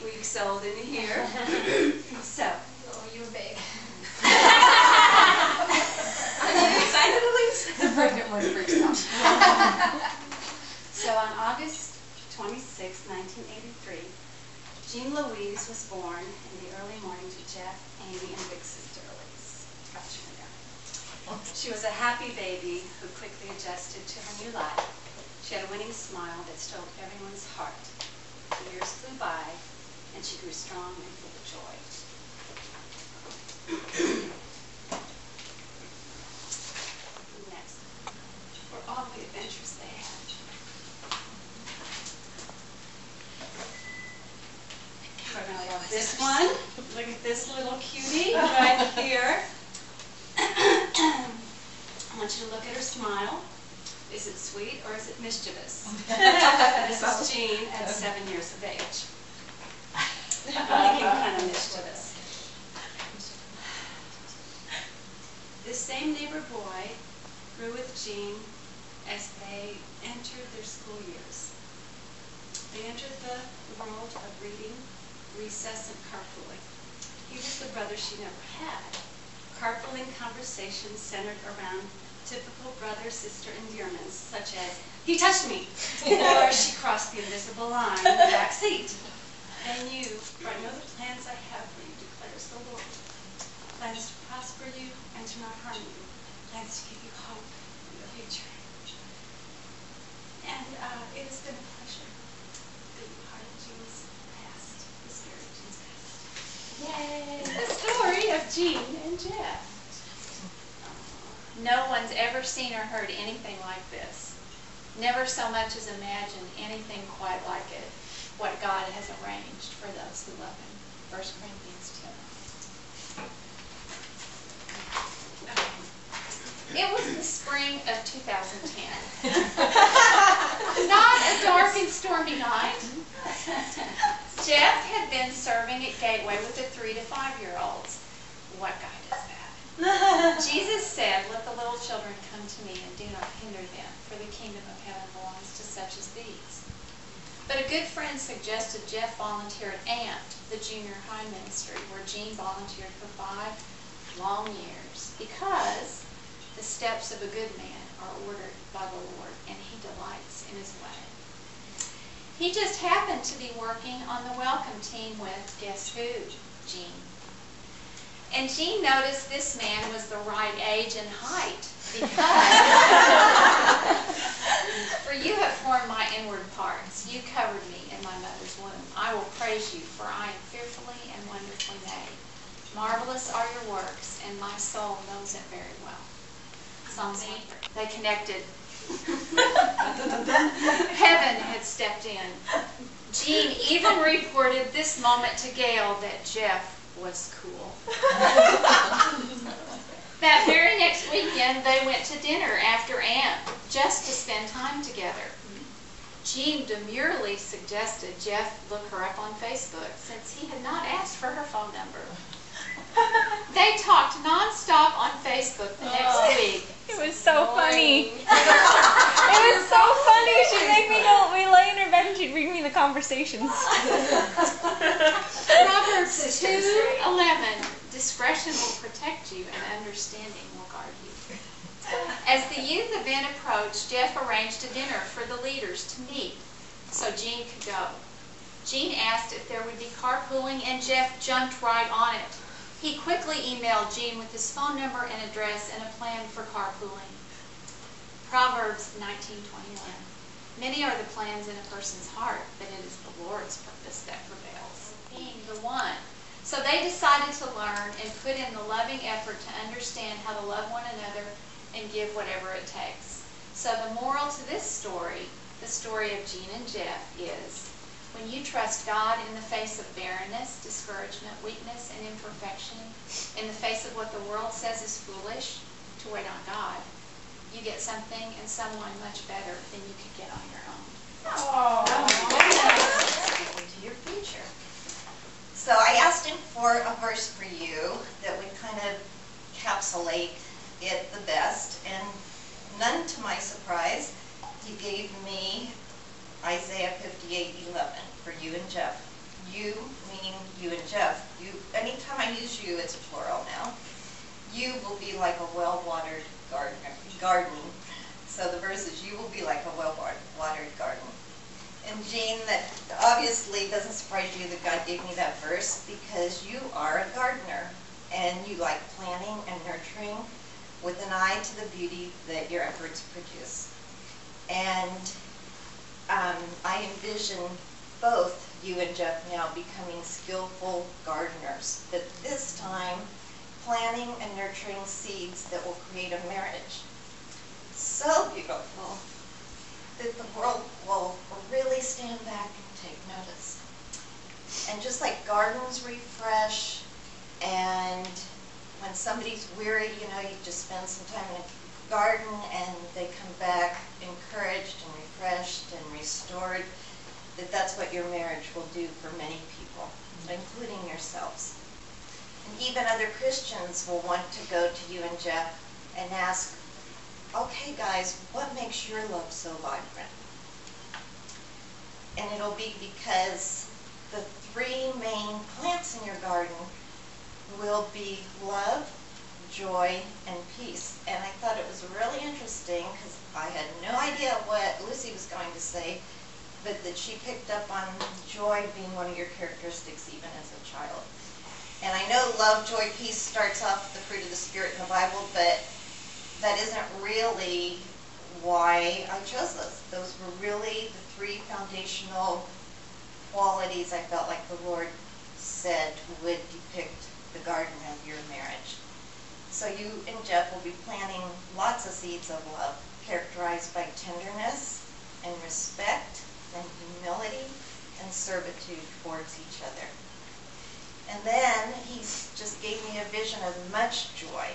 weeks old in here. So. Oh, you were big. Are you excited, Elise? The pregnant one freaks out. So on August 26, 1983, Jean Louise was born in the early morning to Jeff, Amy, and big sister Elise. She was a happy baby who quickly adjusted to her new life. She had a winning smile that stole everyone's heart. The years flew by, and she grew strong and full of joy. Next, for all the adventures they had. We're going to love this one. Look at this little cutie right here. I want you to look at her smile. Is it sweet or is it mischievous? This is Jean at 7 years of age. Looking kind of mischievous. This same neighbor boy grew with Jean as they entered their school years. They entered the world of reading, recess, and carpooling. He was the brother she never had. Carpooling conversations centered around typical brother-sister endearments, such as, "He touched me," or "She crossed the invisible line in the back seat." They knew, "For I know the plans I have for you, declares the Lord. Plans to prosper you and to not harm you. Plans to give you hope in the future." And it has been a pleasure being part of Jean's past, this very Jean's past. Yay! The story of Jean and Jeff. No one's ever seen or heard anything like this. Never so much as imagined anything quite like it. What God has arranged for those who love Him. 1 Corinthians 10. It was the spring of 2010. Not a dark and stormy night. Jeff had been serving at Gateway with the 3 to 5-year-olds. What guy does that? Jesus said, "Let the little children come to me and do not hinder them, for the kingdom of heaven belongs to such as these." But a good friend suggested Jeff volunteer at AMP, the junior high ministry, where Jean volunteered for 5 long years, because the steps of a good man are ordered by the Lord, and He delights in His way. He just happened to be working on the welcome team with, guess who? Jean. And Jean noticed this man was the right age and height, because "For you have formed my inward parts. You covered me in my mother's womb. I will praise you, for I am fearfully and wonderfully made. Marvelous are your works, and my soul knows it very well." Psalm 8. They connected. Heaven had stepped in. Jean even reported this moment to Gail that Jeff was cool. That very next weekend, they went to dinner after AMP, just to spend time together. Jean demurely suggested Jeff look her up on Facebook, since he had not asked for her phone number. They talked nonstop on Facebook the next week. It was so funny. It was so funny. She'd make me know. We lay in her bed and she'd read me the conversations. Proverbs 2:11. Discretion will protect you and understanding will guard you. As the youth event approached, Jeff arranged a dinner for the leaders to meet so Jean could go. Jean asked if there would be carpooling, and Jeff jumped right on it. He quickly emailed Jean with his phone number and address and a plan for carpooling. Proverbs 19:21. Many are the plans in a person's heart, but it is the Lord's purpose that prevails. Being the one. So they decided to learn and put in the loving effort to understand how to love one another and give whatever it takes. So the moral to this story, the story of Jean and Jeff, is when you trust God in the face of barrenness, discouragement, weakness, and imperfection, in the face of what the world says is foolish, to wait on God, you get something and someone much better than you could get on your own. Oh, to your future. So I asked him for a verse for you that would kind of encapsulate it the best, and none to my surprise, he gave me Isaiah 58:11 for you and Jeff. you, meaning you and Jeff, you, anytime I use you, it's plural now. You will be like a well-watered garden. So the verse is, you will be like a well-watered garden. And Jean, that obviously doesn't surprise you that God gave me that verse, because you are a gardener and you like planting and nurturing with an eye to the beauty that your efforts produce. And I envision both you and Jeff now becoming skillful gardeners, but this time planting and nurturing seeds that will create a marriage so beautiful that the world will really stand back and take notice. And just like gardens refresh, and when somebody's weary, you know, you just spend some time in a garden and they come back encouraged and refreshed and restored, that's what your marriage will do for many people, including yourselves. And even other Christians will want to go to you and Jeff and ask, okay guys, what makes your love so vibrant? And it'll be because the three main plants in your garden will be love, joy, and peace. And I thought it was really interesting, because I had no idea what Lucy was going to say, but that she picked up on joy being one of your characteristics even as a child. And I know love, joy, peace starts off with the fruit of the Spirit in the Bible, but that isn't really why I chose those. Those were really the three foundational qualities I felt like the Lord said would depict the garden of your marriage. So you and Jeff will be planting lots of seeds of love, characterized by tenderness and respect and humility and servitude towards each other. And then he just gave me a vision of much joy.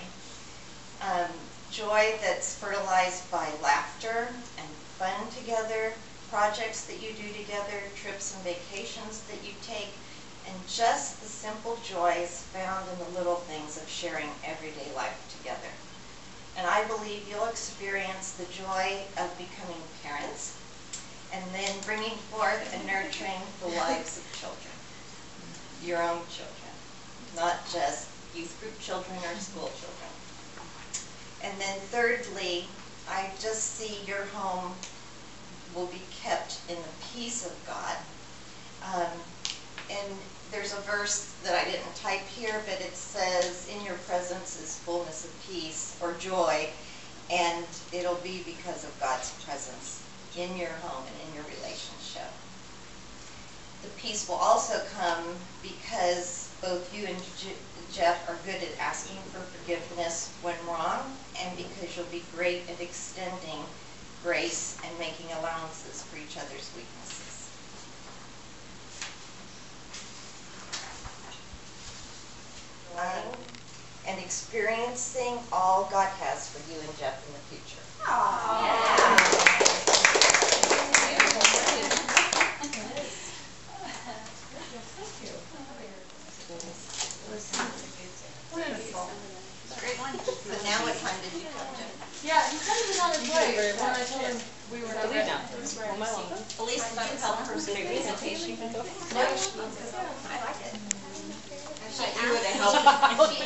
Joy that's fertilized by laughter and fun together, projects that you do together, trips and vacations that you take, and just the simple joys found in the little things of sharing everyday life together. And I believe you'll experience the joy of becoming parents and then bringing forth and nurturing the lives of children, your own children, not just youth group children or school children. And then thirdly, I just see your home will be kept in the peace of God. And there's a verse that I didn't type here, but it says, in your presence is fullness of peace or joy, and it'll be because of God's presence in your home and in your relationship. The peace will also come because both you and Jeff are good at asking for forgiveness when wrong, and because you'll be great at extending grace and making allowances for each other's weaknesses. And experiencing all God has for you and Jeff in the future. So now what time did you come, Jeff? Yeah, he said he was on his way when I told him we were So we know. Elise, did you help her with the presentation? No, I like it. You would have helped.